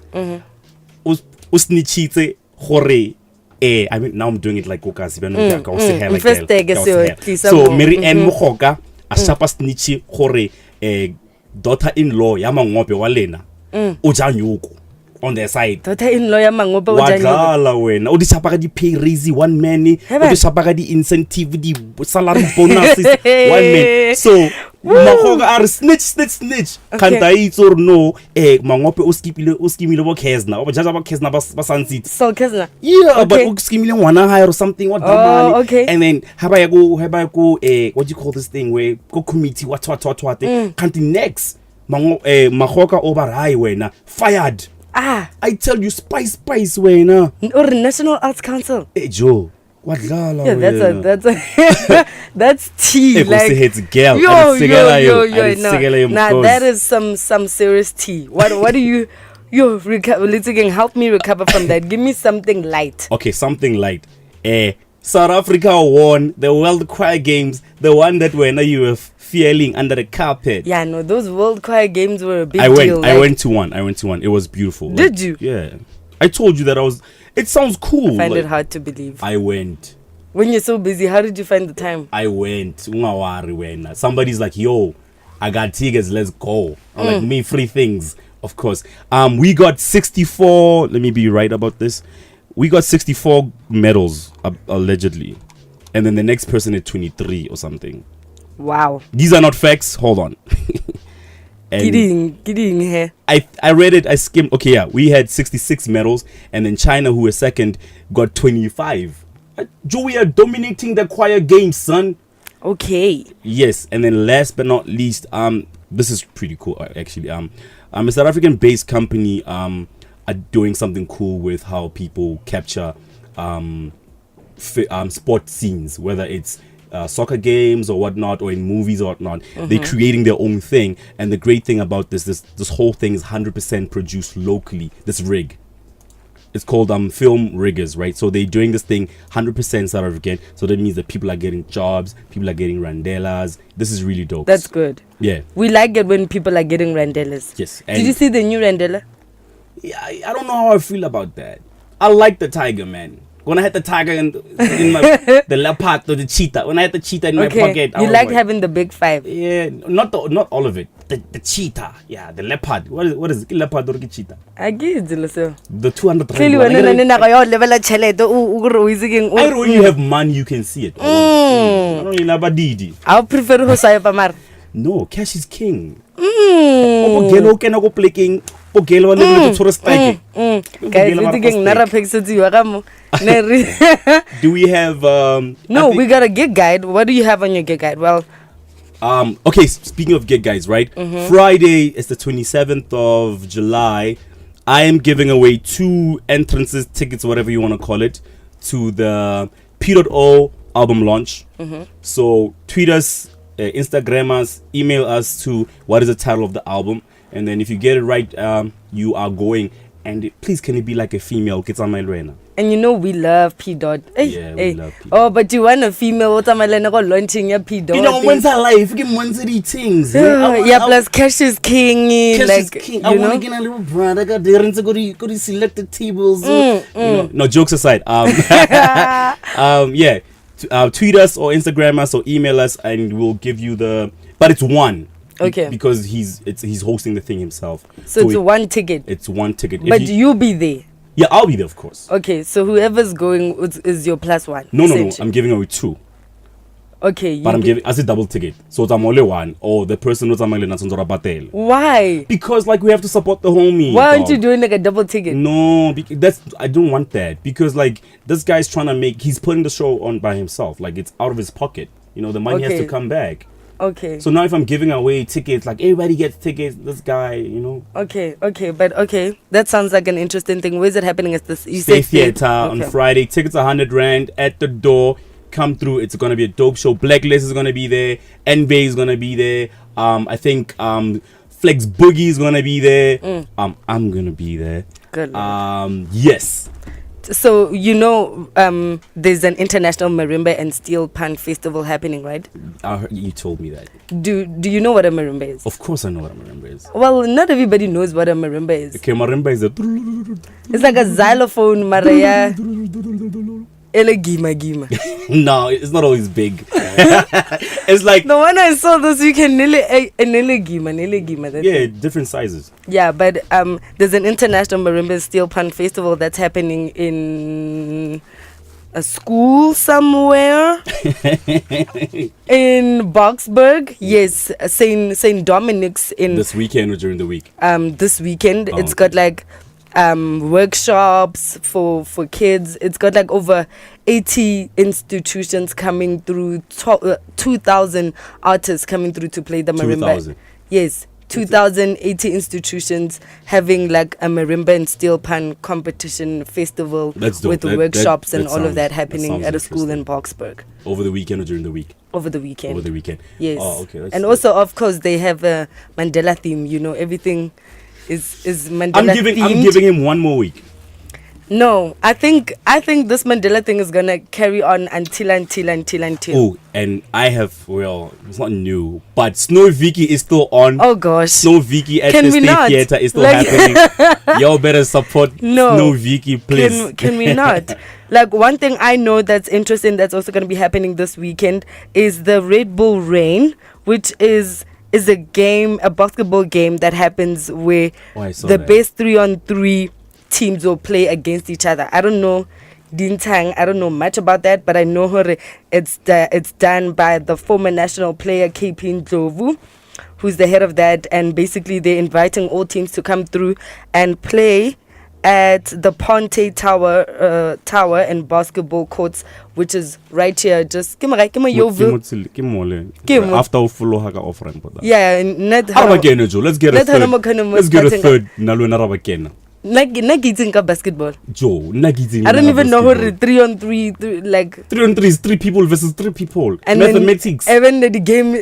usnichitse gore I mean, now I'm doing it like Kokas. First take a so, please, So some Mary more. Ann Mohoka a shapa snitchi gore daughter-in-law ya mangope wa lena o ja nyoko on their side. Daughter-in-law ya Mangope o Wa ja nyoko. dlala wena o di shapa ka di pay raise one man o Heba. di shapa ka di incentive di salary bonuses one man. So Mahoka are snitch kanta itse or no mangope o skimile bo Kesna o jaja ba Kesna ba sansit. So, Kesna. Yeah, but Okay. o skimile ngwana ha or something what Oh, okay. and then haba ya go what do you call this thing where go committee what kanti next Mahoka over high wena fired. I tell you, spice wena. Or National Arts Council. Joe, what dlala Yeah, that's a that's tea. Like, it's girl. yo. Nah, that is some serious tea. What do you help me recover from that? Give me something light. Okay, something light. South Africa won the World Choir Games, the one that when you were feeling under the carpet. Yeah, no, those World Choir Games were a big I deal. went to one. It was beautiful. Did you? Yeah. I told you that I was. It sounds cool. I find like, it hard to believe. I went. When you're so busy, how did you find the time? I went. Ungawari wena. Somebody's like, yo, I got tickets, let's go. I'm like, me, free things, of course. We got 64. Let me be right about this. We got 64 medals, allegedly. And then the next person had 23 or something. Wow. These are not facts. Hold on. And Kidding here. I read it. I skimmed. Okay, yeah. We had 66 medals. And then China, who was second, got 25. Joe, we are dominating the choir game, son. Okay. Yes, and then last but not least, this is pretty cool actually. A South African-based company are doing something cool with how people capture sport scenes, whether it's soccer games or whatnot, or in movies or whatnot. They're creating their own thing, and the great thing about this whole thing is 100% produced locally. This rig. It's called film riggers, right? So they're doing this thing 100% South African. So that means that people are getting jobs, people are getting randelas. This is really dope. That's good. Yeah. We like it when people are getting randelas. Yes. Did you see the new randela? Yeah, I don't know how I feel about that. I like the tiger, man. When I had the tiger in my the leopard or the cheetah. When I had the cheetah in my pocket, You like having the big five. Yeah, not all of it. The cheetah, yeah, the leopard. What is it? Leopard or cheetah? I get it, so. The 200. Clearly, when you have money, you can see it. I don't know Didi. I prefer Hosaya. No, cash is king. Pogelo can go playing. Pogelo and tourist Guys, we thinking Nara Do we have no, we got a gig guide. What do you have on your gig guide? Well, okay, speaking of gig guys, right? Friday is the 27th of July. I am giving away 2 entrances, tickets, whatever you want to call it, to the P.O album launch. So tweet us, Instagram us, email us to what is the title of the album, and then if you get it right, you are going. And please, can it be like a female? And you know we love P dot. Yeah, we love P. Oh, but you want a female? What am I launching your P dot? You know, when's our life? Give one of these things. Plus cash is king. Cash like, is king. I want to get a little brand. I got there and to go to selected tables. You know, no, jokes aside. Yeah. Tweet us or Instagram us or email us, and we'll give you but it's one. Okay. Because he's hosting the thing himself. So it's one ticket. It's one ticket. But you'll be there. Yeah, I'll be there, of course. Okay, so whoever's going is your plus one. No. I'm giving away two. Okay. But I'm giving as a double ticket. So it's only one. Or the person who's batel. Why? Because like we have to support the homie. Why aren't you doing like a double ticket? No, I don't want that. Because like this guy's he's putting the show on by himself. Like it's out of his pocket. You know, the money has to come back. Okay. So now if I'm giving away tickets, like everybody gets tickets, this guy, you know. Okay. That sounds like an interesting thing. Where is it happening? At this State Theatre on Friday. Tickets are 100 Rand at the door. Come through. It's gonna be a dope show. Blacklist is gonna be there. NBA is gonna be there. I think Flex Boogie is gonna be there. I'm gonna be there. Good. Yes. So you know, there's an international marimba and steel pan festival happening, right? I heard, you told me that. Do you know what a marimba is? Of course I know what a marimba is. Well, not everybody knows what a marimba is. Okay, marimba is It's like a xylophone, Maria. Gima. No, it's not always big. It's like the one I saw this weekend, Gima. Yeah, different sizes. Yeah, but there's an international marimba steel pan festival that's happening in a school somewhere in Boxburg. Yes, Saint Dominic's in this weekend or during the week. This weekend. It's got like workshops for kids. It's got like over 80 institutions coming through, 2,000 artists coming through to play the marimba. 2,000? Yes, 2,080 institutions having like a marimba and steel pan competition festival with workshops and all of that happening at a school in Boxburg. Over the weekend or during the week? Over the weekend. Yes. Oh, okay. And also, of course, they have a Mandela theme. You know, everything is Mandela I'm giving him one more week. No, I think this Mandela thing is gonna carry on until. Oh, and I have it's not new, but Snow Vicky is still on. Oh gosh, Snow Vicky at the State Theatre is still happening. Y'all better support Snow Vicky, please. Can we not? Like one thing I know that's interesting that's also gonna be happening this weekend is the Red Bull Rain, which is a basketball game that happens where the best 3-on-3 teams will play against each other. I don't know Dintang, I don't know much about that, but I know it's done by the former national player KP Ndlovu, who's the head of that, and basically they're inviting all teams to come through and play at the Ponte Tower and basketball courts, which is right here. Just after let's get a third. Basketball. Joe, I don't even know how 3-on-3 like 3-on-3 is 3 people versus 3 people. And mathematics. Even the game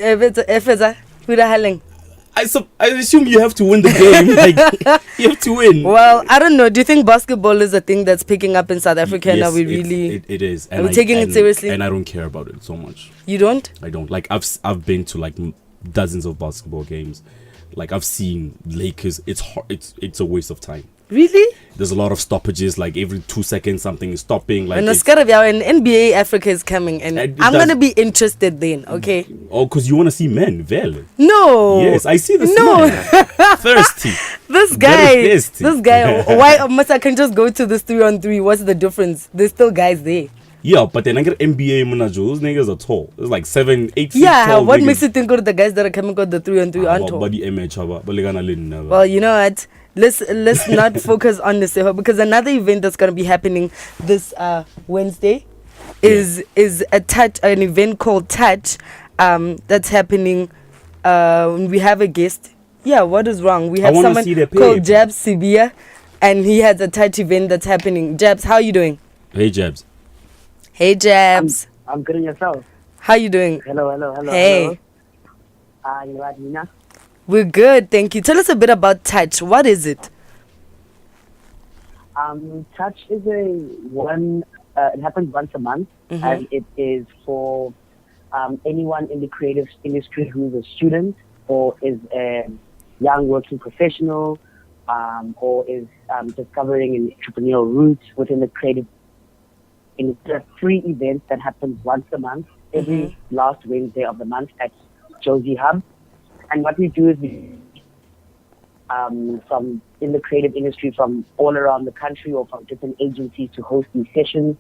I assume you have to win the game. Like you have to win. Well, I don't know. Do you think basketball is a thing that's picking up in South Africa? Yes, are we really? It is. Are we taking it seriously? And I don't care about it so much. You don't? I don't. Like I've been to like dozens of basketball games. Like I've seen Lakers. It's a waste of time. Really? There's a lot of stoppages. Like every 2 seconds, something is stopping. Like and NBA Africa is coming, and I'm gonna be interested then. Okay. Oh, because you want to see men, well. No. Yes, I see this. No. Man. Thirsty. This guy. Why must I can just go to this 3-on-3? What's the difference? There's still guys there. Yeah, but then I get NBA managers. Those niggas are tall. It's like 7, 8 feet yeah, tall. What makes you think of the guys that are coming out the 3-on-3 aren't tall? Well, you know what? Let's not focus on this because another event that's gonna be happening this Wednesday is an event called Touch that's happening. We have a guest. Yeah, what is wrong? We have someone called Jabs Sibia, and he has a Touch event that's happening. Jabs, how are you doing? Hey Jabs. Hey Jabs. I'm good, and yourself? How you doing? Hello. Hey. You right, Nina? We're good, thank you. Tell us a bit about Touch. What is it? Touch is it happens once a month, and it is for anyone in the creative industry who is a student or is a young working professional, or is discovering an entrepreneurial route within the creative. And it's a free event that happens once a month, every last Wednesday of the month at Josie Hub. And what we do is from in the creative industry from all around the country or from different agencies to host these sessions,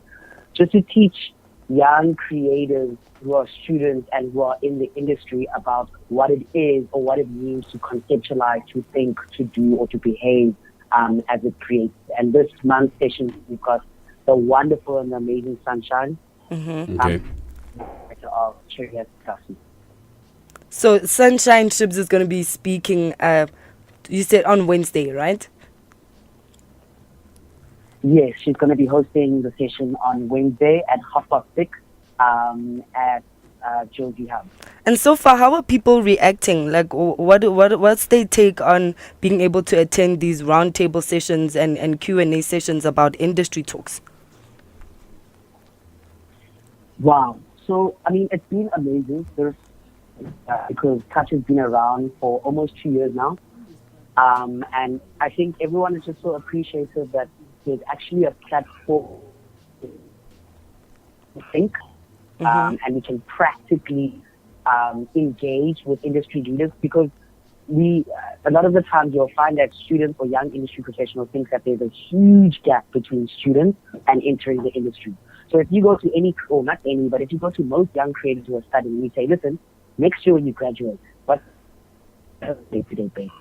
just to teach young creatives who are students and who are in the industry about what it is or what it means to conceptualize, to think, to do, or to behave as it creates. And this month's session, we've got the wonderful and amazing Sunshine. Okay. Of Cherry Cassie. So Sunshine Shibs is going to be speaking, you said on Wednesday, right? Yes, she's going to be hosting the session on Wednesday at 6:30 at Josie Hub. And so far, how are people reacting? Like, what's their take on being able to attend these roundtable sessions and Q&A sessions about industry talks? Wow. So, I mean, it's been amazing because Touch has been around for almost 2 years now. And I think everyone is just so appreciative that there's actually a platform to think, and we can practically engage with industry leaders, because a lot of the times you'll find that students or young industry professionals think that there's a huge gap between students and entering the industry. So if you go to any, or not any, but if you go to most young creators who are studying, we say, listen, next year when you graduate, what day-to-day basis?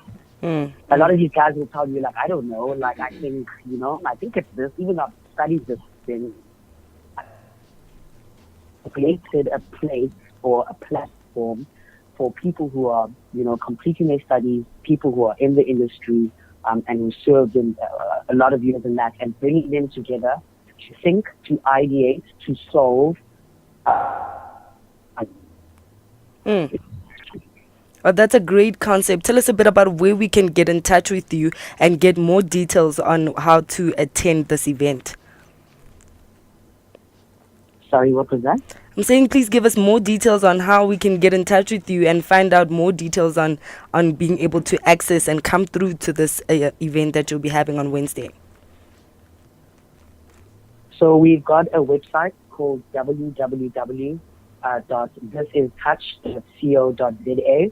A lot of these guys will tell you, like, I don't know, like, I think it's this, even though I've studied this thing, created a place or a platform for people who are, completing their studies, people who are in the industry, and who served in a lot of years in that, and bringing them together to think, to ideate, to solve. Oh, that's a great concept. Tell us a bit about where we can get in touch with you and get more details on how to attend this event. Sorry, what was that? I'm saying please give us more details on how we can get in touch with you and find out more details on being able to access and come through to this event that you'll be having on Wednesday. So we've got a website called www.thisistouch.co.za,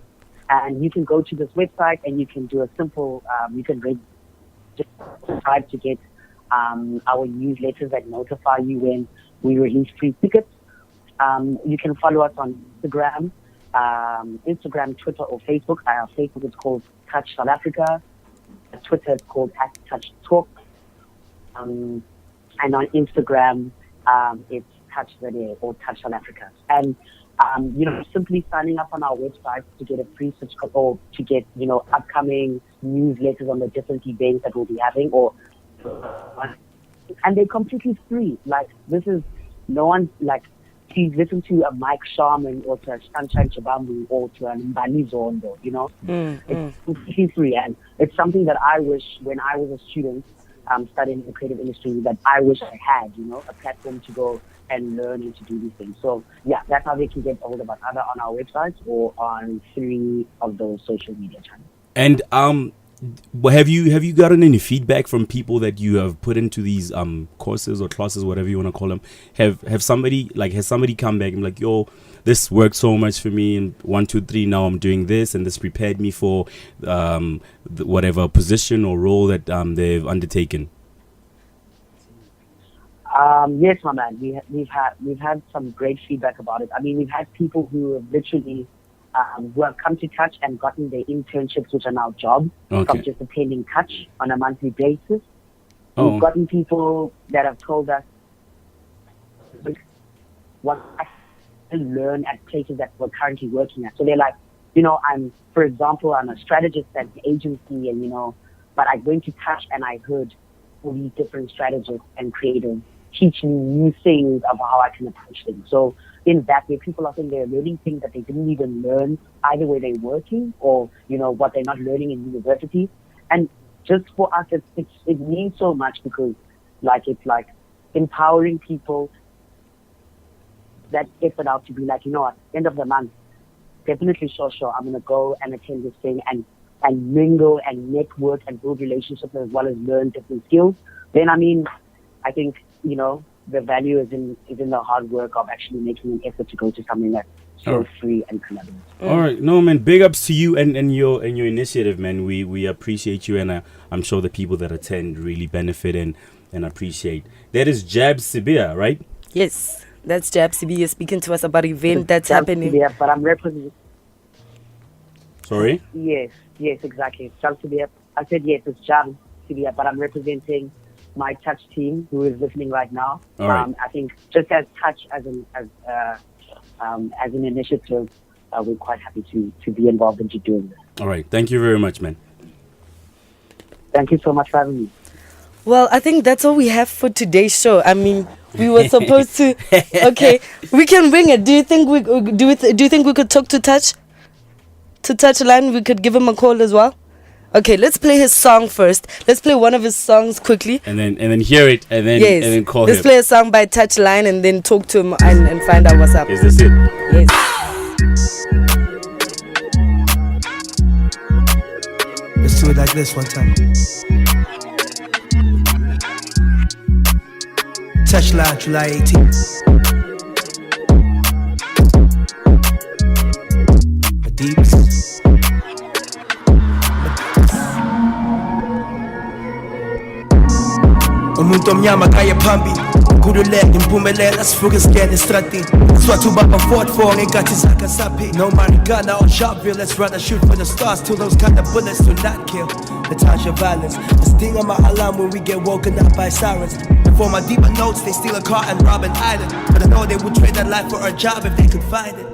and you can go to this website and you can do a simple, you can subscribe to get our newsletters that notify you when we release free tickets. You can follow us on Instagram, Twitter, or Facebook. Our Facebook is called Touch South Africa. Twitter is called @TouchTalk. And on Instagram, it's Touch Video or Touch South Africa. And simply signing up on our website to get a free subscription, or to get upcoming newsletters on the different events that we'll be having, and they're completely free. Like, this is no one, like, please listen to a Mike Sharman or to a Sunshine Chabambu or to an Mbali Zondo, It's completely free, and it's something that I wish when I was a student studying the creative industry that I wish I had, a platform to go and learn and to do these things. So yeah, that's how they can get hold of us, either on our website or on 3 of those social media channels. And have you gotten any feedback from people that you have put into these courses or classes, whatever you want to call them? Has somebody come back and like, yo, this worked so much for me, and 1, 2, 3, now I'm doing this, and this prepared me for whatever position or role that they've undertaken? Yes, my man. We've had some great feedback about it. I mean, we've had people who have literally who have come to Touch and gotten their internships, which are now jobs, from just attending Touch on a monthly basis. We've gotten people that have told us what I can learn at places that we're currently working at. So they're like, for example, I'm a strategist at the agency, and but I went to Touch and I heard all these different strategists and creators teach me new things of how I can approach things. So in that way, people are saying they're learning things that they didn't even learn either where they're working or, what they're not learning in university. And just for us, it means so much, because Like it's like empowering people that effort out to be like, you know what, end of the month, definitely sure, I'm going to go and attend this thing and mingle and network and build relationships as well as learn different skills. Then, I mean, I think, you know, the value is in the hard work of actually making an effort to go to something that's so free and collaborative. All right, no man, big ups to you and your initiative, man. We appreciate you, and I'm sure the people that attend really benefit and appreciate. That is Jab Sibia, right? Yes, that's Jab Sibia speaking to us about an event that's happening. Yeah, but I'm representing. Sorry? Yes, exactly. Jab Sibia. I said yes, it's Jab Sibia, but I'm representing my touch team who is listening right now. All right. I think just as touch as an initiative, we're quite happy to be involved into doing this. All right. Thank you very much, man. Thank you so much for having me. Well, I think that's all we have for today's show. I mean, we were supposed to. Okay, we can bring it. Do you think we could talk to Touch? To Touchline, we could give him a call as well. Okay, let's play his song first. Let's play one of his songs quickly. And then hear it and then yes. and then call let's him. Play a song by Touchline and then talk to him and find out what's up. Is this it? Yes. Let's do it like this one time. Touchline, July 18th. Deeps. Umuntu omnyama kaya phambili kululeke impumelelo asifuke scan estrategy swathu baba fought for ngenkathi zakhe saphi no marigana or Sharpeville, let's rather shoot for the stars till those kind of bullets do not kill the touch of violence, the sting of my alarm when we get woken up by sirens. For my deeper notes they steal a car and rob an island, but I know they would trade that life for a job if they could find it.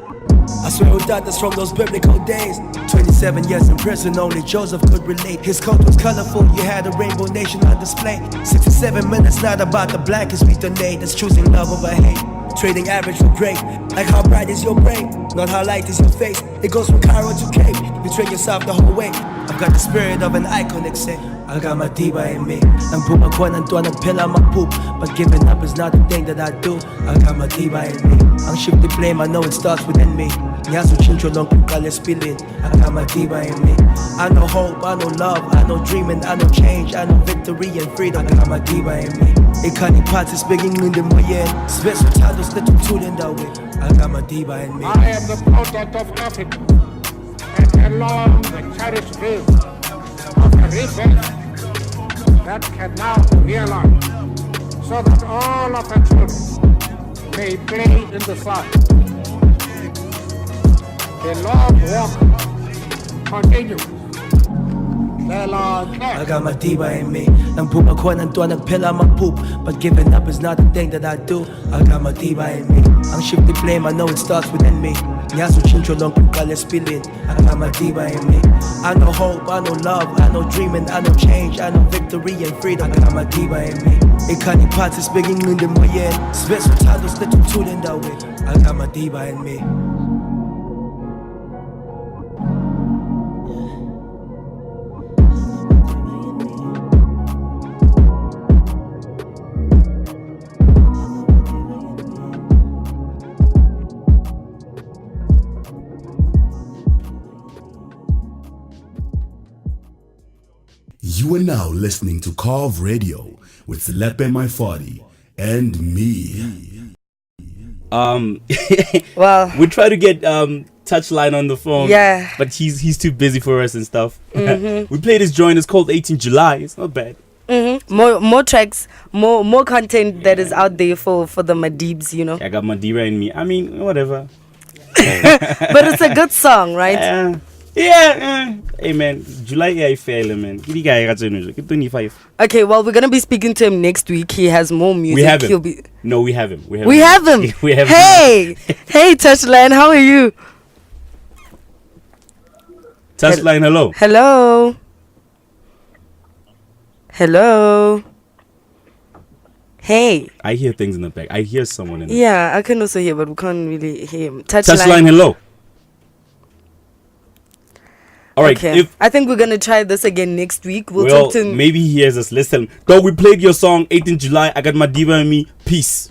I swear we thought this from those biblical days. 27 years in prison, only Joseph could relate. His coat was colorful, you had a rainbow nation on display. 67 minutes, not about the blackest we donate. It's choosing love over hate, trading average for great. Like how bright is your brain, not how light is your face. It goes from Cairo to Cape, you train yourself the whole way. I've got the spirit of an iconic say, I got my diva in me. Ang pumakuan ang tuwan ang pila mapoop, but giving up is not a thing that I do. I got my diva in me. Ang shift the blame, I know it starts within me. Nyaso chincho long kukale spilling. I got my diva in me. I know hope, I know love, I know dreaming, I know change, I know victory and freedom. I got my diva in me. Ikani party speaking in the moyen. Svet sutados little tune in that way. I got my diva in me. I am the product of Africa, and along the cherished dream of a rebirth that can now realize, so that all of the children may play in the sun. The Lord walk continues. I got my diva in me. Nang pumakuan ang tuwan ang pila mapoop, but giving up is not a thing that I do. I got my diva in me. Ang shift the blame, I know it starts within me. Nyaso chincho long kukale spilling. I got my diva in me. I know hope, I know love, I know dreaming, I know change, I know victory and freedom. I got my diva in me. Ikani party speaking in the moyen. Svet sutados little tune in that way. I got my diva in me. You are now listening to Carve Radio with Lepe My 40 and me. Well, we try to get Touchline on the phone. Yeah. But he's too busy for us and stuff. We played his joint. It's called 18 July. It's not bad. More tracks, more content that is out there for the Madibs, you know. I got Madiba in me. I mean, whatever. But it's a good song, right? Yeah. Hey man, July I fail man. 25. Okay, well, we're gonna be speaking to him next week. He has more music. We have him. He'll be... No, we have him. We have him. We have him. Hey, Touchline, how are you? Touchline, hello. Hello. Hey. I hear things in the back. I hear someone in the Yeah, I can also hear, but we can't really hear him. Touchline, hello. All right. Okay. I think we're gonna try this again next week. We'll Well, talk to him. maybe he hears us. Listen, dog, we played your song 18th July. I got my diva and me. Peace.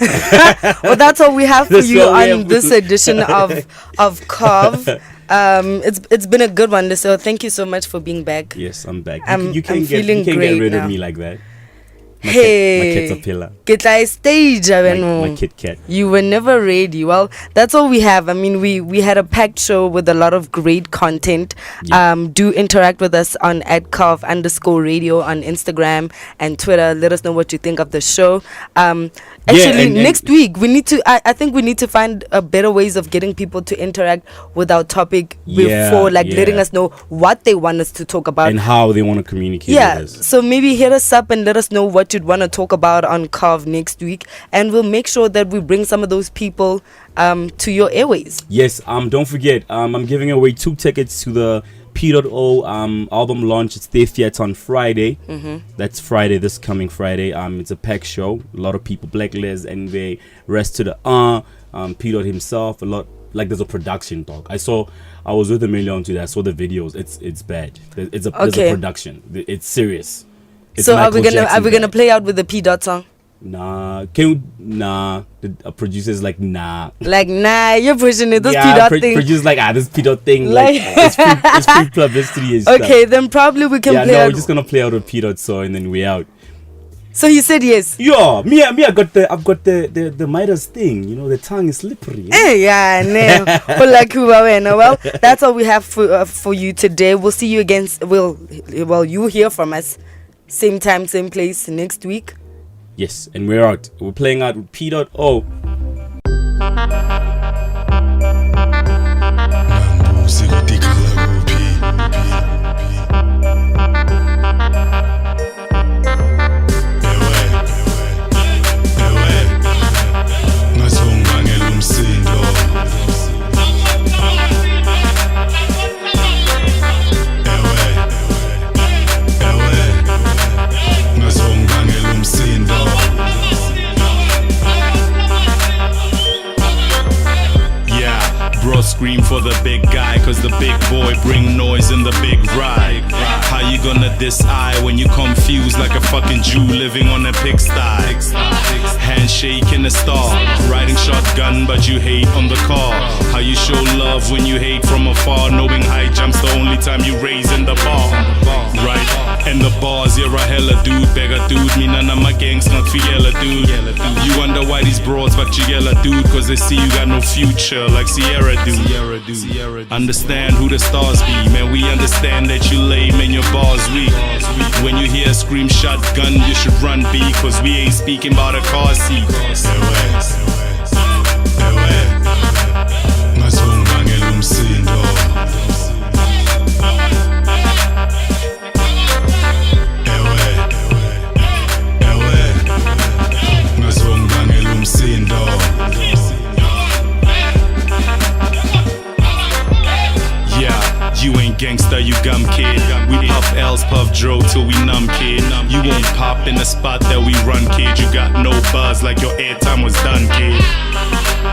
Well, that's all we have for That's you all we on have this for- edition of Carve. It's been a good one. So thank you so much for being back. Yes, I'm back. I'm You feeling can't great get rid now. of me like that. My Hey, caterpillar. get like stage, My Kit Kat. You were never ready. Well, that's all we have. I mean, we had a packed show with a lot of great content. Yeah. Do interact with us on @carve_radio on Instagram and Twitter. Let us know what you think of the show. Actually, and- next week we need to. I think we need to find better ways of getting people to interact with our topic before, letting us know what they want us to talk about. And how they want to communicate Yeah, with us. so maybe hit us up and let us know what you'd want to talk about on Carve next week, and we'll make sure that we bring some of those people to your airways. Yes, don't forget, I'm giving away 2 tickets to the P.O. album launch. It's their theater on Friday. That's Friday, this coming Friday. It's a packed show. A lot of people, Black Les, and they rest to the P.O. himself. A lot, like there's a production dog. I was with Emilio today. I saw the videos. It's bad. There's a production. It's serious. It's So are Michael we gonna Jackson play out with the P Dot song? Nah, the producer's like, nah. Like, nah, you're pushing it. This P Yeah, Dot thing. producer's like, this P Dot thing, Like- it's free publicity and stuff. Okay, then probably we can Yeah, play no, out. we're just gonna play out a P Dot song and then we out. So he said yes. Yeah, I've got the Midas thing, you know, the tongue is slippery. Yeah, no. Well, that's all we have for you today. We'll see you again. Well, you hear from us same time, same place next week. Yes, and we're out. We're playing out with P.O. Scream for the big guy, cause the big boy bring noise in the big ride. How you gonna diss I when you confused like a fucking Jew living on a pigsty? Handshake in the star, riding shotgun but you hate on the car. How you show love when you hate from afar, knowing high jumps the only time you raise in the bar. Right, and the bars, you're a hella dude, beggar dude. Me none of my gangs not for yellow dude. You wonder why these broads fuck you yellow dude, cause they see you got no future like Sierra dude. Understand who the stars be, man, we understand that you lame and your bars weak. When you hear a scream shotgun, you should run B, cause we ain't speaking about a car seat. You ain't gangsta, you gum kid. We puff L's, puff dro till we numb kid. You won't pop in the spot that we run kid. You got no buzz like your airtime was done kid.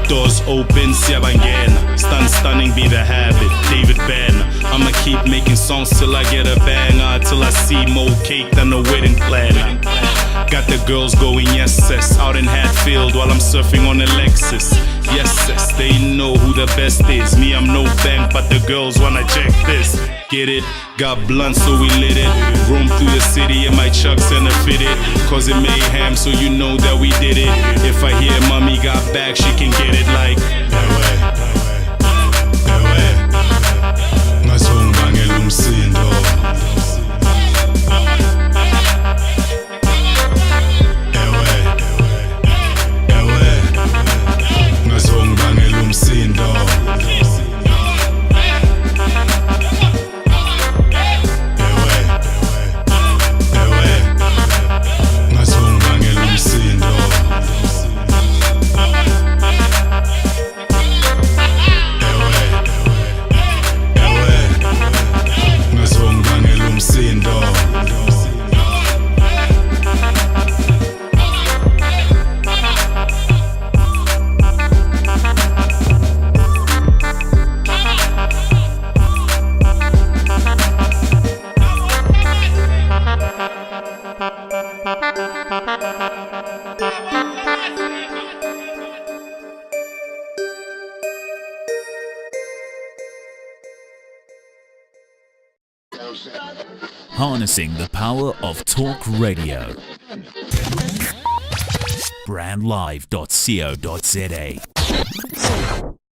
Doors open, siyabangena. Stunning be the habit, David Banner. I'ma keep making songs till I get a banger, till I see more cake than a wedding planner. Got the girls going yes sis, out in Hatfield while I'm surfing on a Lexus. Yes sis, they know who the best is. Me, I'm no bank, but the girls wanna check this. Get it? Got blunt, so we lit it. Roam through the city in my chucks and a fitted. Cause it mayhem, so you know that we did it. If I hear mommy got back, she can get it like Harnessing the power of talk radio. Brandlive.co.za